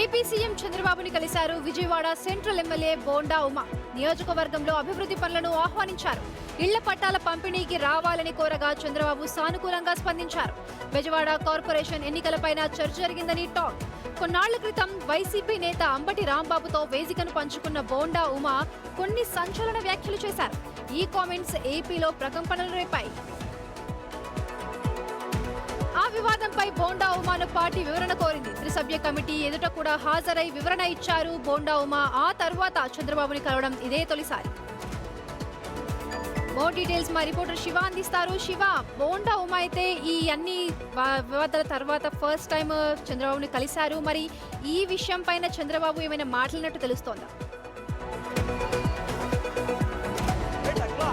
AP CM చంద్రబాబుని కలిశారు Vijayawada central MLA bonda Uma. నియోజకవర్గంలో అభివృద్ధి పనులను ఆహ్వానించారు. ఇళ్ల పట్టాల పంపిణీకి రావాలని కోరగా చంద్రబాబు సానుకూలంగా స్పందించారు. విజయవాడ కార్పొరేషన్ ఎన్నికలపైన చర్చ జరిగిందని టాక్. కొన్నాళ్ల క్రితం వైసీపీ నేత అంబటి రాంబాబుతో వేదికను పంచుకున్న బోండా ఉమా కొన్ని సంచలన వ్యాఖ్యలు చేశారు. ఈ కామెంట్స్ ఏపీలో ప్రకంపనలు రేపాయి. ఆ వివాదంపై బోండా ఉమాను పార్టీ వివరణ కోరింది. త్రిసభ్య కమిటీ ఎదుట కూడా హాజరై వివరణ ఇచ్చారు బోండా ఉమా. ఆ తర్వాత చంద్రబాబుని కలవడం ఇదే తొలిసారి. మోర్ డీటెయిల్స్ మా రిపోర్టర్ శివ అందిస్తారు. శివ, బోండా ఉమా అయితే ఈ అన్ని వివాదాల తర్వాత ఫస్ట్ టైం చంద్రబాబుని కలిశారు. మరి ఈ విషయం పైన చంద్రబాబు ఏమైనా మాట్లాడినట్టు తెలుస్తోందా?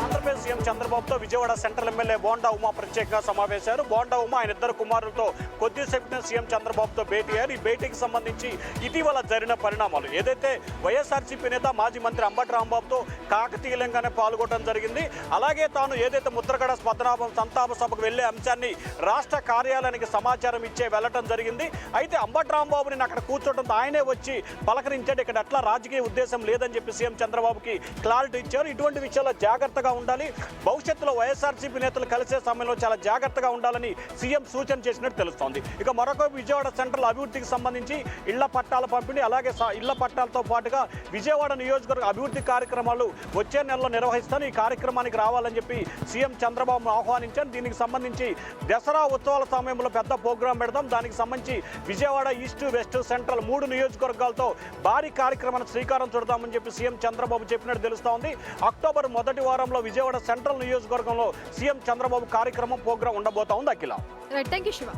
ఆంధ్రప్రదేశ్ సీఎం చంద్రబాబుతో విజయవాడ సెంట్రల్ ఎమ్మెల్యే బోండా ఉమా ప్రత్యేకంగా సమావేశారు. బోండా ఉమా ఆయన ఇద్దరు కుమారులతో కొద్దిసేపు సీఎం చంద్రబాబుతో భేటీ అయ్యారు. ఈ భేటీకి సంబంధించి ఇటీవల జరిగిన పరిణామాలు ఏదైతే వైఎస్ఆర్సీపీ నేత మాజీ మంత్రి అంబటి రాంబాబుతో కాకతీయంగానే పాల్గొనడం జరిగింది. అలాగే తాను ఏదైతే ముద్రగడ పద్మనాభం సంతాప సభకు వెళ్లే అంశాన్ని రాష్ట్ర కార్యాలయానికి సమాచారం ఇచ్చే వెళ్లడం జరిగింది. అయితే అంబటి రాంబాబుని అక్కడ కూర్చోవడంతో ఆయనే వచ్చి పలకరించాడు. ఇక్కడ అట్లా రాజకీయ ఉద్దేశం లేదని చెప్పి సీఎం చంద్రబాబుకి క్లారిటీ ఇచ్చారు. ఇటువంటి విషయాల్లో జాగ్రత్తగా ఉండాలి, భవిష్యత్తులో వైఎస్ఆర్సీపీ నేతలు కలిసే సమయంలో చాలా జాగ్రత్తగా ఉండాలని సీఎం సూచన చేసినట్టు తెలుస్తోంది. ఇక మరొక విజయవాడ సెంట్రల్ అభివృద్ధికి సంబంధించి ఇళ్ల పట్టాల పంపిణీ, అలాగే ఇళ్ల పట్టాలతో పాటుగా విజయవాడ నియోజకవర్గ అభివృద్ధి కార్యక్రమాలు వచ్చే నెలలో నిర్వహిస్తాను. ఈ కార్యక్రమానికి రావాలని చెప్పి సీఎం చంద్రబాబును ఆహ్వానించాను. దీనికి సంబంధించి దసరా ఉత్సవాల సమయంలో పెద్ద ప్రోగ్రాం పెడదాం. దానికి సంబంధించి విజయవాడ ఈస్ట్ వెస్ట్ సెంట్రల్ 3 నియోజకవర్గాలతో భారీ కార్యక్రమానికి శ్రీకారం చుడదామని చెప్పి సీఎం చంద్రబాబు చెప్పినట్టు తెలుస్తోంది. అక్టోబర్ మొదటి వారంలో విజయవాడ సెంట్రల్ నియోజకవర్గంలో సీఎం చంద్రబాబు కార్యక్రమం ప్రోగ్రాం ఉండబోతా ఉంది. అఖిల, థ్యాంక్ యూ శివ.